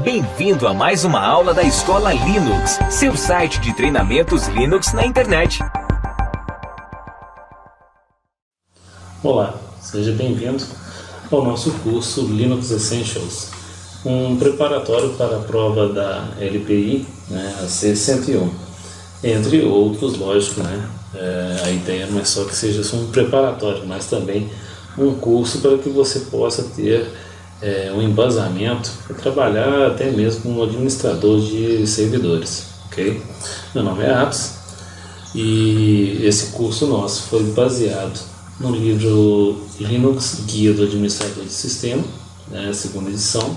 Bem-vindo a mais uma aula da Escola Linux, seu site de treinamentos Linux na internet. Olá, seja bem-vindo ao nosso curso Linux Essentials, um preparatório para a prova da LPI, a C101, entre outros, lógico, a ideia não é só que seja só um preparatório, mas também um curso para que você possa ter um embasamento para trabalhar até mesmo como administrador de servidores, ok? Meu nome é Atos e esse curso nosso foi baseado no livro Linux Guia do Administrador de Sistema, segunda edição.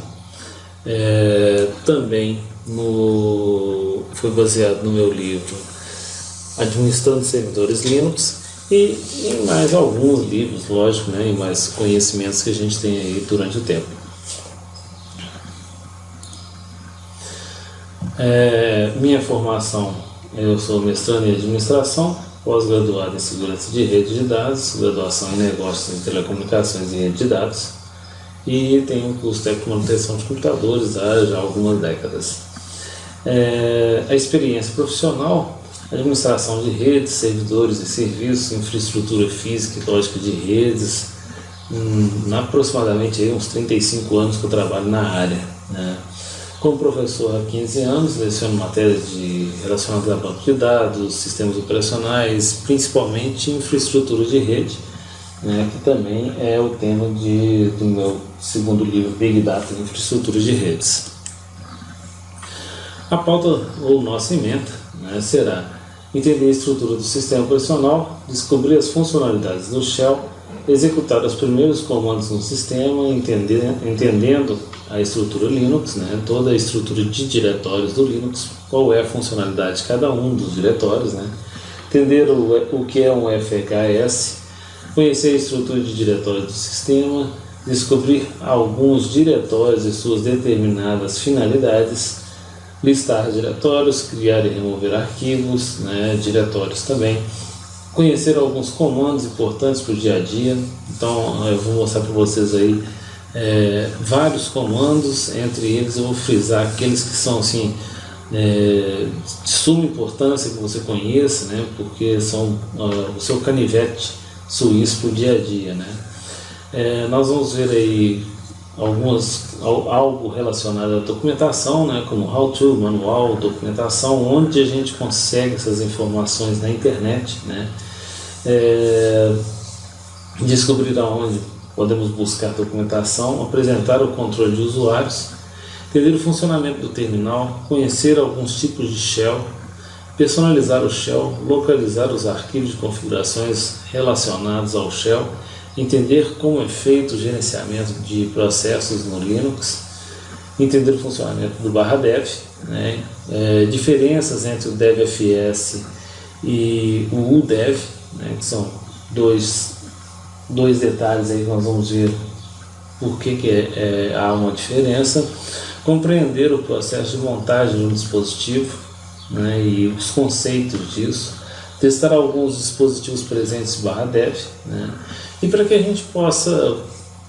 Também foi baseado no meu livro Administrando Servidores Linux e em mais alguns livros, lógico, e mais conhecimentos que a gente tem aí durante o tempo. Minha formação, eu sou mestrando em administração, pós-graduado em segurança de rede de dados, graduação em negócios em telecomunicações e rede de dados, e tenho um curso técnico de manutenção de computadores há já algumas décadas. A experiência profissional: administração de redes, servidores e serviços, infraestrutura física e lógica de redes. Aproximadamente uns 35 anos que eu trabalho na área. Como professor há 15 anos, leciono matérias relacionadas a banco de dados, sistemas operacionais, principalmente infraestrutura de rede, que também é o tema do meu segundo livro, Big Data e Infraestrutura de Redes. A pauta ou nossa ementa será entender a estrutura do sistema operacional, descobrir as funcionalidades do shell, executar os primeiros comandos no sistema, entendendo a estrutura Linux, toda a estrutura de diretórios do Linux, qual é a funcionalidade de cada um dos diretórios, entender o que é um FHS, conhecer a estrutura de diretórios do sistema, descobrir alguns diretórios e suas determinadas finalidades, listar diretórios, criar e remover arquivos, diretórios também, conhecer alguns comandos importantes para o dia a dia. Então eu vou mostrar para vocês aí vários comandos, entre eles eu vou frisar aqueles que são assim, de suma importância que você conheça, porque são o seu canivete suíço para o dia a dia. Nós vamos ver aí algo relacionado à documentação, como how-to, manual, documentação, onde a gente consegue essas informações na internet, descobrir aonde podemos buscar documentação, apresentar o controle de usuários, entender o funcionamento do terminal, conhecer alguns tipos de shell, personalizar o shell, localizar os arquivos de configurações relacionados ao shell, entender como é feito o gerenciamento de processos no Linux, entender o funcionamento do /dev, diferenças entre o devfs e o udev, que são dois detalhes aí que nós vamos ver por que há uma diferença, compreender o processo de montagem de um dispositivo, e os conceitos disso, testar alguns dispositivos presentes /dev, e para que a gente possa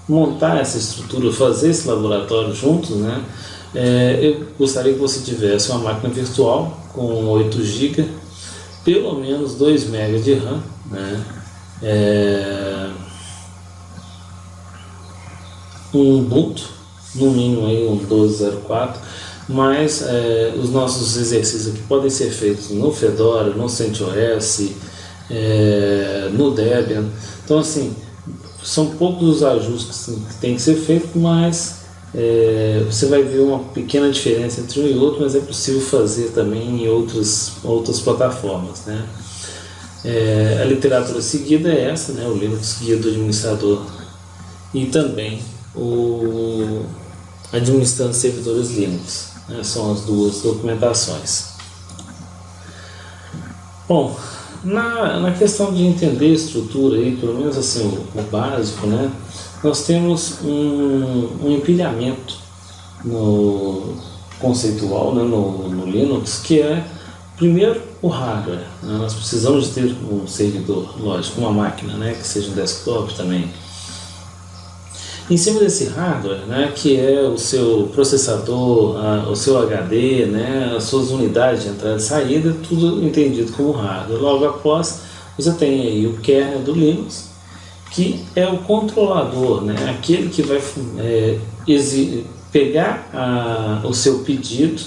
montar essa estrutura, fazer esse laboratório juntos, eu gostaria que você tivesse uma máquina virtual com 8 GB, pelo menos 2 MB de RAM, um Ubuntu, no mínimo aí um 12.04, mas os nossos exercícios aqui podem ser feitos no Fedora, no CentOS, no Debian. Então assim, são poucos os ajustes que tem que ser feitos, mas você vai ver uma pequena diferença entre um e outro, mas é possível fazer também em outras plataformas. A literatura seguida é essa, o Linux Guia do Administrador e também o Administrando Servidores Linux, são as duas documentações. Bom, na questão de entender a estrutura, aí, pelo menos assim, o básico, nós temos um empilhamento conceitual no Linux, que é, primeiro, o hardware. Nós precisamos de ter um servidor, lógico, uma máquina, que seja um desktop também. Em cima desse hardware, né, que é o seu processador, o seu HD, né, as suas unidades de entrada e saída, tudo entendido como hardware. Logo após, você tem aí o kernel do Linux, que é o controlador, né, aquele que vai pegar o seu pedido,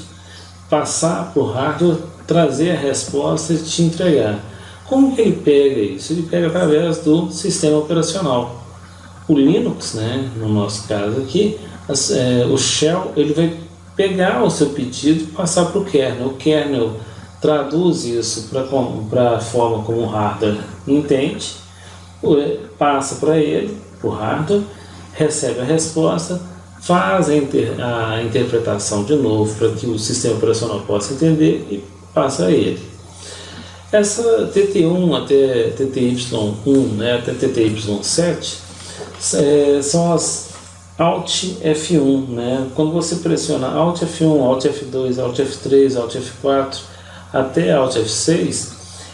passar para o hardware, trazer a resposta e te entregar. Como que ele pega isso? Ele pega através do sistema operacional. O Linux, né, no nosso caso aqui, o shell, ele vai pegar o seu pedido e passar para o kernel. O kernel traduz isso para a forma como o hardware entende, passa para ele, o hardware, recebe a resposta, faz a interpretação de novo para que o sistema operacional possa entender e passa a ele. Essa TT1 até TTY1, né, até TTY7 são as Alt F1, né? Quando você pressiona Alt F1, Alt F2, Alt F3, Alt F4 até Alt F6,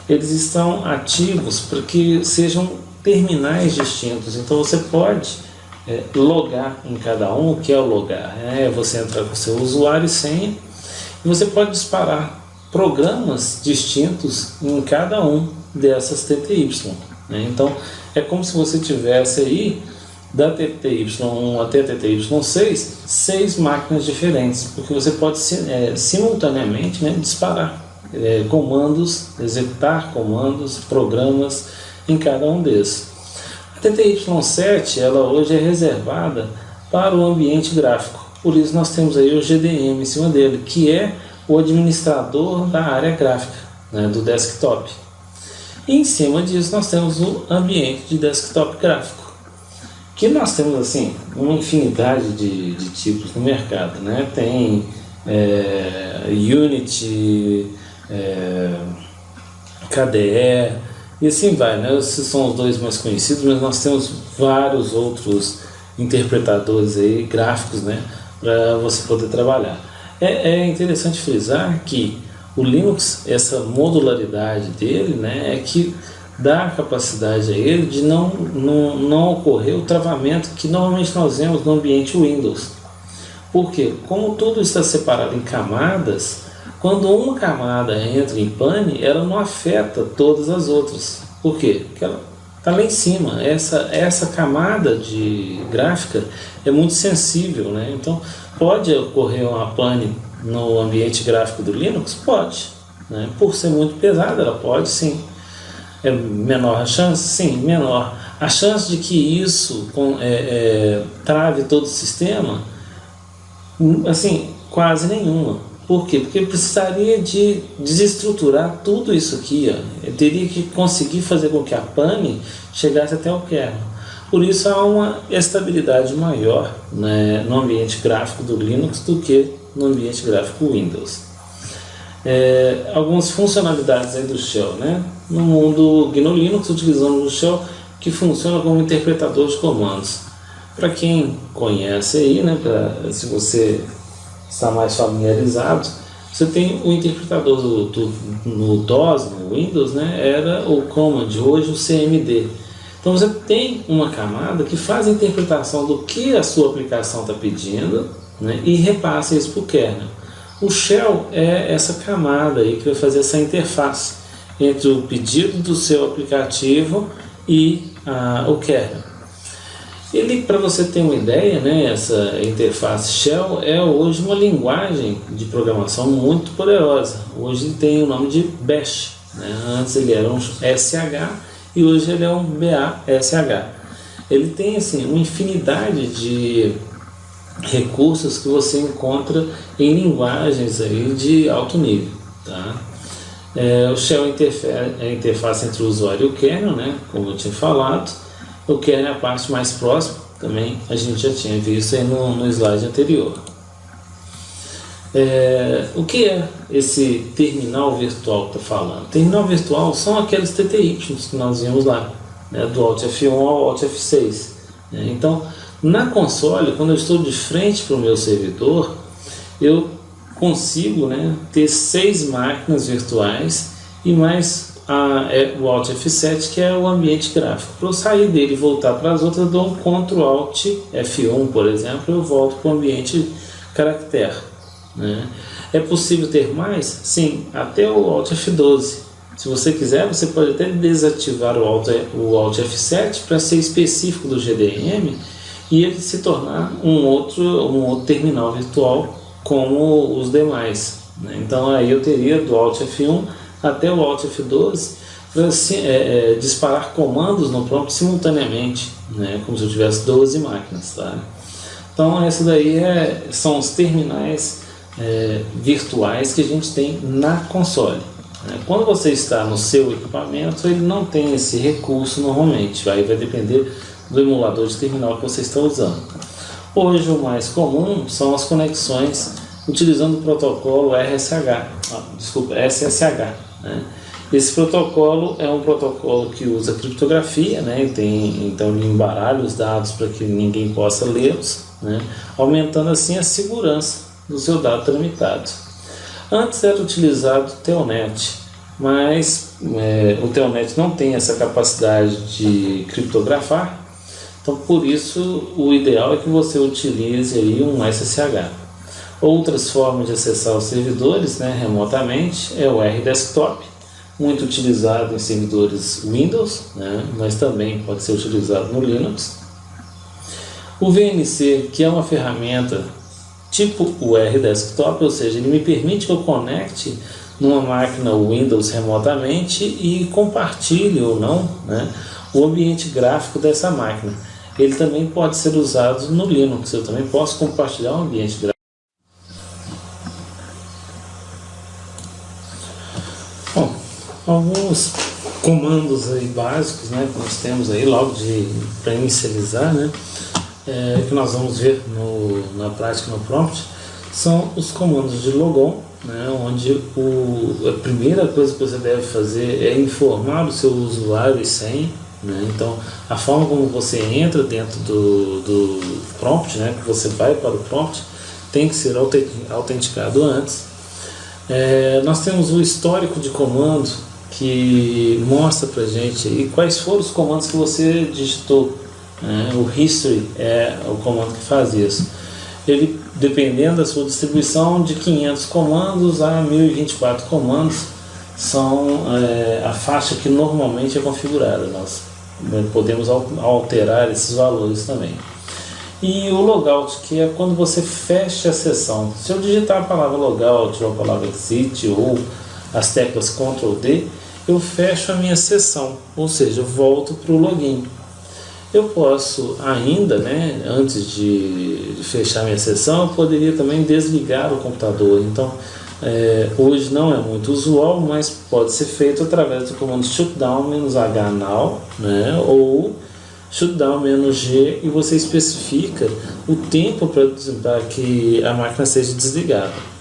eles estão ativos para que sejam terminais distintos. Então você pode logar em cada um. O que é o logar? Você entrar com o seu usuário e senha, e você pode disparar programas distintos em cada um dessas TTY, né? Então é como se você tivesse aí da TTY1 até TTY6 6 máquinas diferentes, porque você pode simultaneamente, né, disparar comandos, executar comandos, programas em cada um desses. A TTY7 ela hoje é reservada para o ambiente gráfico, por isso nós temos aí o GDM em cima dele, que é o administrador da área gráfica, né, do desktop. E em cima disso nós temos o ambiente de desktop gráfico, que nós temos assim uma infinidade de tipos no mercado, né? Tem Unity, KDE e assim vai, né? Esses são os dois mais conhecidos, mas nós temos vários outros interpretadores aí, gráficos, né, para você poder trabalhar. É interessante frisar que o Linux, essa modularidade dele, né, é que dá a capacidade a ele de não ocorrer o travamento que normalmente nós vemos no ambiente Windows. Por quê? Como tudo está separado em camadas, quando uma camada entra em pane, ela não afeta todas as outras. Por quê? Porque ela está lá em cima. Essa camada de gráfica é muito sensível, né? Então, pode ocorrer uma pane no ambiente gráfico do Linux? Pode, né? Por ser muito pesada, ela pode sim. É menor a chance? Sim, menor. A chance de que isso trave todo o sistema, assim, quase nenhuma. Por quê? Porque precisaria de desestruturar tudo isso aqui, ó. Eu teria que conseguir fazer com que a pane chegasse até o kernel. Por isso há uma estabilidade maior, né, no ambiente gráfico do Linux do que no ambiente gráfico Windows. Algumas funcionalidades aí do Shell, né? No mundo GNU Linux utilizamos o Shell, que funciona como interpretador de comandos. Para quem conhece aí, né, se você está mais familiarizado, você tem o interpretador no DOS, no Windows, né, era o Command, hoje o CMD. Então você tem uma camada que faz a interpretação do que a sua aplicação está pedindo, né, e repassa isso para o kernel. O Shell é essa camada aí que vai fazer essa interface entre o pedido do seu aplicativo e o kernel. Ele, para você ter uma ideia, né, essa interface Shell é hoje uma linguagem de programação muito poderosa. Hoje ele tem o nome de Bash, né? Antes ele era um SH e hoje ele é um BASH. Ele tem assim uma infinidade de recursos que você encontra em linguagens aí de alto nível, tá? O Shell é a interface entre o usuário e o kernel, né, como eu tinha falado. O kernel é a parte mais próxima, também a gente já tinha visto aí no slide anterior. O que é esse terminal virtual que está falando? Terminal virtual são aqueles TTY que nós vimos lá, né, do Alt F1 ao Alt F6. Né? Então, na console, quando eu estou de frente para o meu servidor, eu consigo, né, ter 6 máquinas virtuais e mais o Alt F7, que é o ambiente gráfico. Para eu sair dele e voltar para as outras, eu dou um Ctrl Alt F1, por exemplo, eu volto para o ambiente caractere, né? É possível ter mais? Sim, até o Alt F12. Se você quiser, você pode até desativar o Alt F7 para ser específico do GDM e ele se tornar um outro terminal virtual como os demais, né? Então aí eu teria do Alt F1 até o Alt F12 para disparar comandos no prompt simultaneamente, né? Como se eu tivesse 12 máquinas, tá? Então essa daí são os terminais virtuais que a gente tem na console. Quando você está no seu equipamento, ele não tem esse recurso normalmente, vai depender do emulador de terminal que você está usando. Hoje o mais comum são as conexões utilizando o protocolo SSH, né? Esse protocolo é um protocolo que usa criptografia, né? Então ele embaralha os dados para que ninguém possa lê-los, né? Aumentando assim a segurança do seu dado tramitado. Antes era utilizado o Telnet, mas o Telnet não tem essa capacidade de criptografar, então por isso o ideal é que você utilize aí um SSH. Outras formas de acessar os servidores, né, remotamente é o RDesktop, muito utilizado em servidores Windows, né, mas também pode ser utilizado no Linux. O VNC, que é uma ferramenta tipo o RDesktop, ou seja, ele me permite que eu conecte numa máquina Windows remotamente e compartilhe ou não, né, o ambiente gráfico dessa máquina. Ele também pode ser usado no Linux, eu também posso compartilhar um ambiente gráfico. Bom, alguns comandos aí básicos, né, que nós temos aí logo para inicializar, né, que nós vamos ver na prática no prompt, são os comandos de logon, né, onde a primeira coisa que você deve fazer é informar o seu usuário e senha, né? Então a forma como você entra dentro do prompt, né, que você vai para o prompt, tem que ser autenticado antes. Nós temos o histórico de comando que mostra para a gente aí quais foram os comandos que você digitou. O history é o comando que faz isso. Ele, dependendo da sua distribuição, de 500 comandos a 1024 comandos são a faixa que normalmente é configurada. Nós podemos alterar esses valores também. E o logout, que é quando você fecha a sessão. Se eu digitar a palavra logout ou a palavra exit ou as teclas Ctrl D, eu fecho a minha sessão, ou seja, eu volto para o login. Eu posso ainda, né, antes de fechar minha sessão, eu poderia também desligar o computador. Então, hoje não é muito usual, mas pode ser feito através do comando shutdown-h now, né, ou shutdown-g, e você especifica o tempo para que a máquina seja desligada.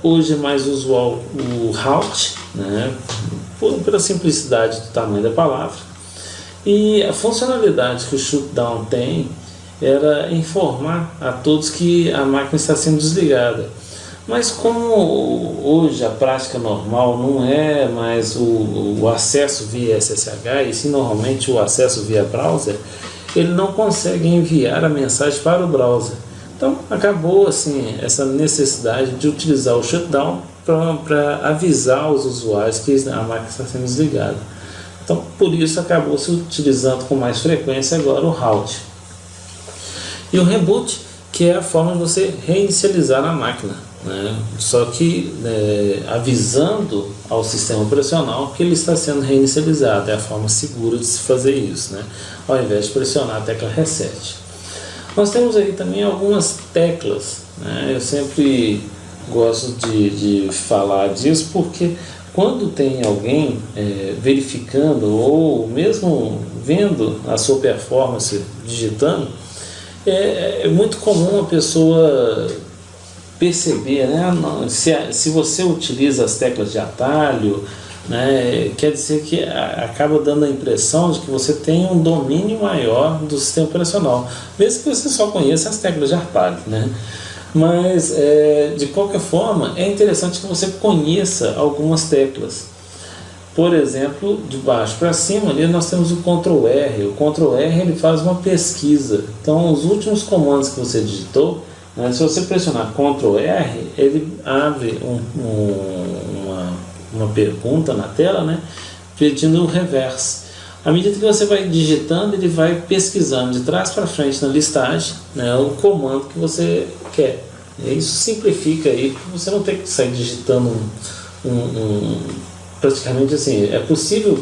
Hoje é mais usual o halt, né, pela simplicidade do tamanho da palavra. E a funcionalidade que o shutdown tem era informar a todos que a máquina está sendo desligada. Mas como hoje a prática normal não é mais o acesso via SSH, e sim normalmente o acesso via browser, ele não consegue enviar a mensagem para o browser. Então acabou assim essa necessidade de utilizar o shutdown para avisar os usuários que a máquina está sendo desligada. Então, por isso acabou se utilizando com mais frequência agora o halt. E o reboot, que é a forma de você reinicializar a máquina, né? Só que avisando ao sistema operacional que ele está sendo reinicializado. É a forma segura de se fazer isso, né? Ao invés de pressionar a tecla reset. Nós temos aí também algumas teclas, né? Eu sempre gosto de falar disso porque quando tem alguém verificando ou mesmo vendo a sua performance digitando, é muito comum a pessoa perceber, né? Se você utiliza as teclas de atalho, né, quer dizer que acaba dando a impressão de que você tem um domínio maior do sistema operacional, mesmo que você só conheça as teclas de atalho, né? Mas de qualquer forma é interessante que você conheça algumas teclas. por exemplo, de baixo para cima, ali nós temos o Ctrl R. O Ctrl R ele faz uma pesquisa. Então, os últimos comandos que você digitou, né, se você pressionar Ctrl R, ele abre uma pergunta na tela, né, pedindo o reverse. À medida que você vai digitando, ele vai pesquisando de trás para frente na listagem, né, o comando que você quer. E isso simplifica aí, você não tem que sair digitando praticamente assim. É possível,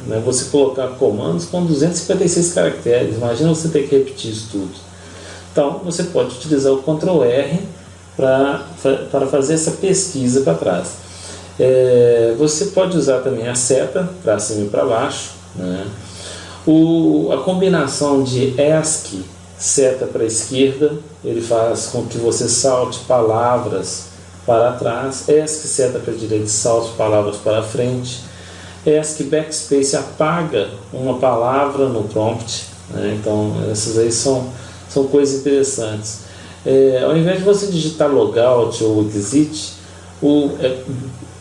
né, você colocar comandos com 256 caracteres. Imagina você ter que repetir isso tudo. Então, você pode utilizar o Ctrl R para fazer essa pesquisa para trás. Você pode usar também a seta para cima e para baixo, né? A combinação de ESC, seta para a esquerda, ele faz com que você salte palavras para trás. ESC, seta para a direita, salte palavras para frente. ESC, backspace, apaga uma palavra no prompt, né? Então, essas aí são coisas interessantes. Ao invés de você digitar logout ou exit,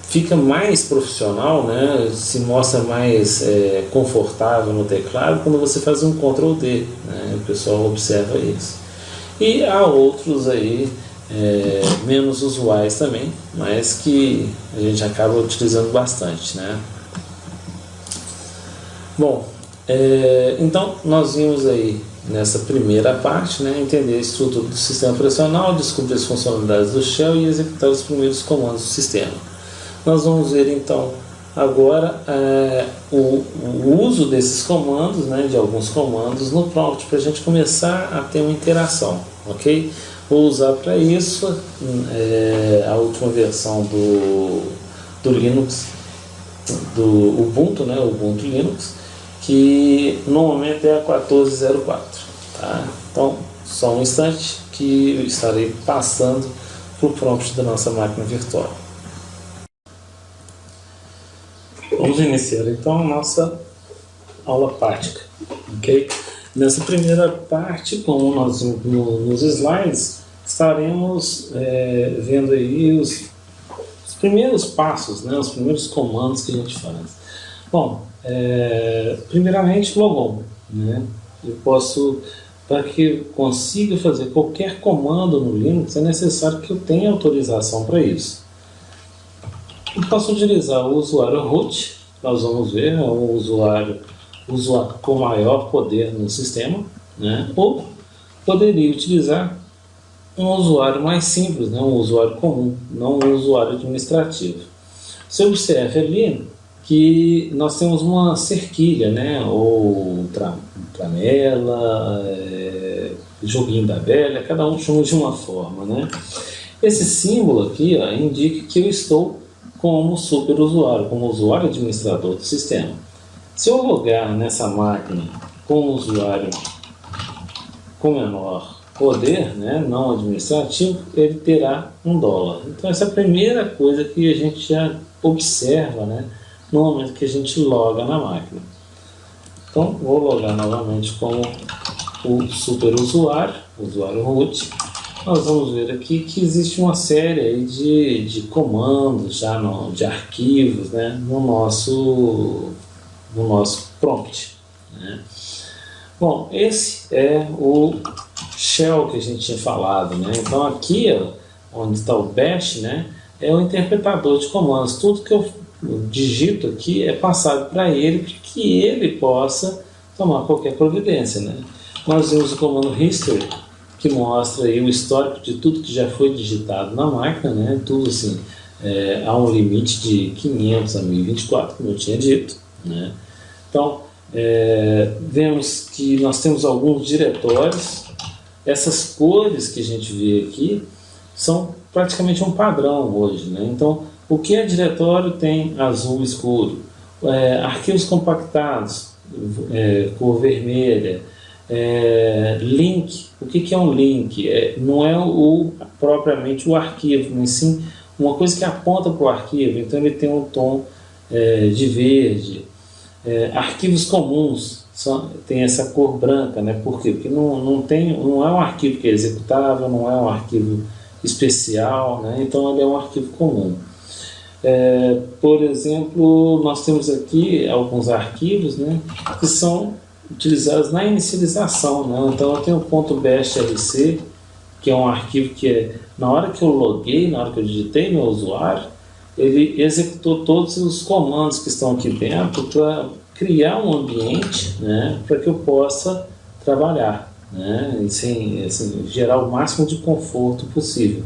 fica mais profissional, né? Se mostra mais confortável no teclado quando você faz um Ctrl D, né? O pessoal observa isso. E há outros aí menos usuais também, mas que a gente acaba utilizando bastante, né? Bom, então nós vimos aí nessa primeira parte, né, entender a estrutura do sistema operacional, descobrir as funcionalidades do shell e executar os primeiros comandos do sistema. Nós vamos ver então agora o uso desses comandos, né, de alguns comandos no prompt, para a gente começar a ter uma interação, ok? Vou usar para isso a última versão do Linux, do Ubuntu, né, Ubuntu Linux, que no momento é a 14.04, tá? Então, só um instante que eu estarei passando para o prompt da nossa máquina virtual. Vamos iniciar então a nossa aula prática, ok? Nessa primeira parte, como nós vimos nos slides, estaremos vendo aí os primeiros passos, né, os primeiros comandos que a gente faz. Bom, primeiramente logon, né? Eu posso, para que eu consiga fazer qualquer comando no Linux, é necessário que eu tenha autorização para isso. Eu posso utilizar o usuário root, nós vamos ver, é um usuário com maior poder no sistema, né? Ou poderia utilizar um usuário mais simples, né? Um usuário comum, não um usuário administrativo. Você observa ali que nós temos uma cerquilha, né? Ou tramela, joguinho da velha, cada um chama de uma forma, né? Esse símbolo aqui, ó, indica que eu estou como superusuário, como usuário administrador do sistema. Se eu logar nessa máquina como usuário com menor poder, né, não administrativo, ele terá $1. Então essa é a primeira coisa que a gente já observa, né, no momento que a gente loga na máquina. Então vou logar novamente como o superusuário, usuário root. Nós vamos ver aqui que existe uma série aí de comandos, de arquivos, né, no nosso prompt, né. Bom, esse é o shell que a gente tinha falado, né. Então aqui, ó, onde está o bash, né, é o interpretador de comandos. Tudo que eu digito aqui é passado para ele para que ele possa tomar qualquer providência, né. Nós vimos o comando history, que mostra aí o histórico de tudo que já foi digitado na máquina, né? Tudo assim, há um limite de 500 a 1024, como eu tinha dito, né? Então, vemos que nós temos alguns diretórios. Essas cores que a gente vê aqui são praticamente um padrão hoje, né? Então, o que é diretório tem azul escuro, arquivos compactados, cor vermelha, link. O que é um link? Não é propriamente o arquivo, mas sim uma coisa que aponta para o arquivo. Então ele tem um tom de verde. Arquivos comuns tem essa cor branca, né? Por quê? Porque não é um arquivo que é executável, não é um arquivo especial, né? Então ele é um arquivo comum. Por exemplo, nós temos aqui alguns arquivos, né, que são utilizados na inicialização, né? Então eu tenho o .bashrc, que é um arquivo que na hora que eu loguei, na hora que eu digitei meu usuário, ele executou todos os comandos que estão aqui dentro para criar um ambiente, né, para que eu possa trabalhar, né, assim, gerar o máximo de conforto possível.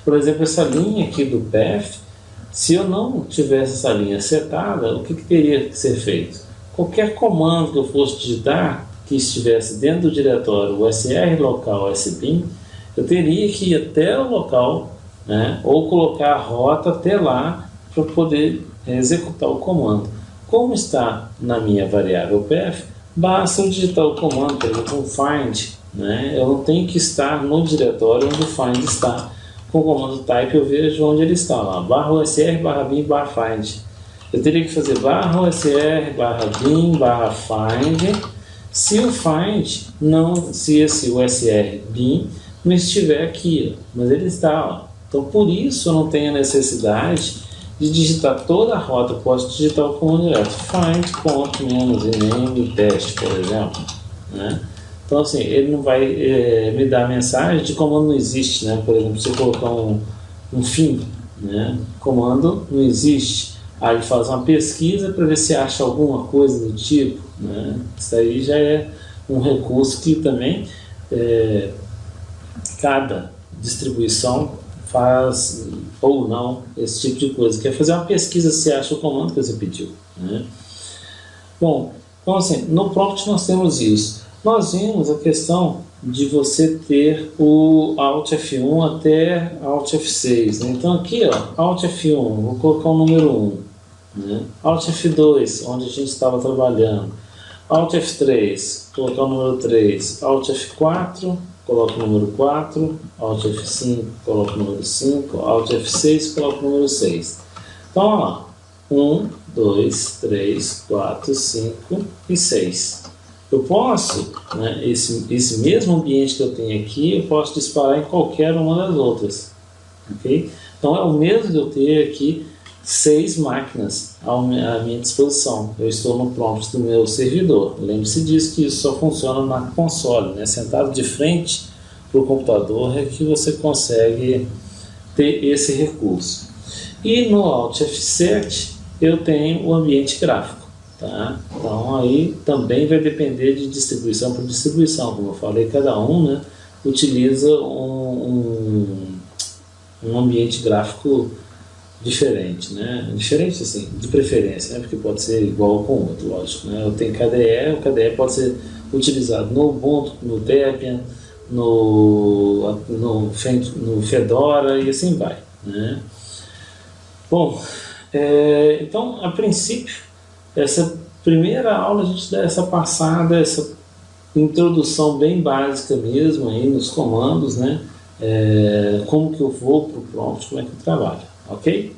Por exemplo, essa linha aqui do path, se eu não tivesse essa linha setada, o que teria que ser feito? Qualquer comando que eu fosse digitar, que estivesse dentro do diretório usr local sbin, eu teria que ir até o local, né, ou colocar a rota até lá para poder executar o comando. Como está na minha variável path, basta eu digitar o comando, por exemplo, um find, né, eu não tenho que estar no diretório onde o find está. Com o comando type eu vejo onde ele está lá, /usr, /bin, /find. Eu teria que fazer /usr, /bin, /find. Se o find não, se esse usr bin não estiver aqui, mas ele está lá. Então por isso eu não tenho a necessidade de digitar toda a rota. Eu posso digitar o comando direto, find.-name test, por exemplo, né? Então assim, ele não vai me dar a mensagem de comando não existe, né? Por exemplo, se eu colocar um fim, né? Comando não existe. Aí ele faz uma pesquisa para ver se acha alguma coisa do tipo, né? Isso aí já é um recurso que também cada distribuição faz ou não esse tipo de coisa, que é fazer uma pesquisa se acha o comando que você pediu, né? Bom, então assim, no prompt nós temos isso. Nós vimos a questão de você ter o Alt F1 até Alt F6, né? Então aqui, ó, Alt F1, vou colocar o número 1, né? Alt F2, onde a gente estava trabalhando, Alt F3, colocar o número 3, Alt F4, coloca o número 4, Alt F5, coloca o número 5, Alt F6, coloca o número 6. Então, olha lá, 1, 2, 3, 4, 5 e 6. Eu posso, né, esse mesmo ambiente que eu tenho aqui, eu posso disparar em qualquer uma das outras. Okay? Então é o mesmo de eu ter aqui 6 máquinas à minha disposição. Eu estou no prompt do meu servidor. Lembre-se disso, que isso só funciona na console, né? Sentado de frente para o computador é que você consegue ter esse recurso. E no Alt F7 eu tenho o ambiente gráfico. Tá? Então aí também vai depender de distribuição por distribuição, como eu falei, cada um, né, utiliza um ambiente gráfico diferente, né? Diferente assim, de preferência, né? Porque pode ser igual com o outro, lógico, né? Eu tenho KDE, o KDE pode ser utilizado no Ubuntu, no Debian, no Fedora e assim vai, né? Bom, então a princípio essa primeira aula a gente dá essa passada, essa introdução bem básica mesmo aí nos comandos, né? Como que eu vou para o prompt, como é que eu trabalho, ok?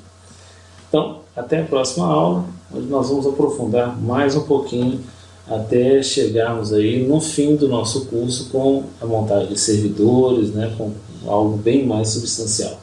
Então, até a próxima aula, onde nós vamos aprofundar mais um pouquinho até chegarmos aí no fim do nosso curso com a montagem de servidores, né? Com algo bem mais substancial.